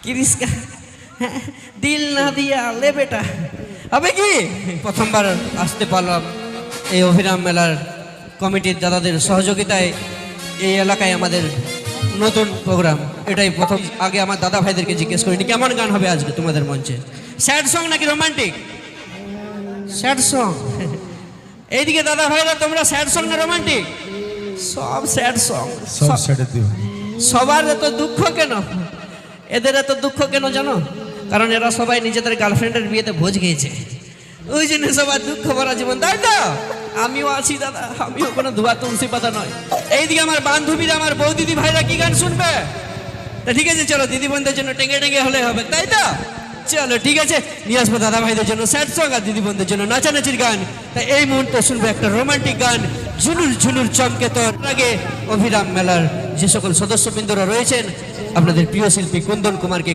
কিরিসকা দিল না দিয়া লে বেটা হবে কি? প্রথমবার আসতে পারলাম এই অভিরাম মেলার কমিটির দাদাদের সহযোগিতায়। এই এলাকায় আমাদের নতুন প্রোগ্রাম, এটাই প্রথম। আগে আমার দাদা ভাইদেরকে জিজ্ঞেস করিনি কেমন গান হবে আজকে তোমাদের মঞ্চে, স্যাড সং নাকি রোমান্টিক? Sad song. এইদিকে দাদা ভাইরা তোমরা স্যাড সং না রোমান্টিক? সব স্যাড সং। সবার এত দুঃখ কেন? এদের এত দুঃখ কেন জানো? কারণ এরা সবাই নিজেদের গার্লফ্রেন্ডের বিয়েতে ভোজ খেয়েছে, ওই জন্য সবার দুঃখ ভরা জীবন, তাই তো? আমিও আছি দাদা, আমিও কোনো ধোয়া তুলসী পাতা নয়। এইদিকে আমার বান্ধবীরা, আমার বউ দিদি ভাইরা কি গান শুনবে? তা ঠিক আছে, চলো দিদি বোনদের জন্য টেঙ্গে টেঙ্গে হলে হবে, তাই তো? চলো ঠিক আছে, নিয়ে আসবো দাদা ভাইদের জন্য স্যাড সং আর দিদি বোনদের জন্য নাচানাচির গান। তাই এই মুহূর্তে শুনবো একটা রোমান্টিক গান, ঝুনুর ঝুনুর চমকে তোর। আগে অভিরাম মেলার যে সকল সদস্যবৃন্দরা রয়েছেন, আপনাদের প্রিয় শিল্পী কুন্দন কুমারকে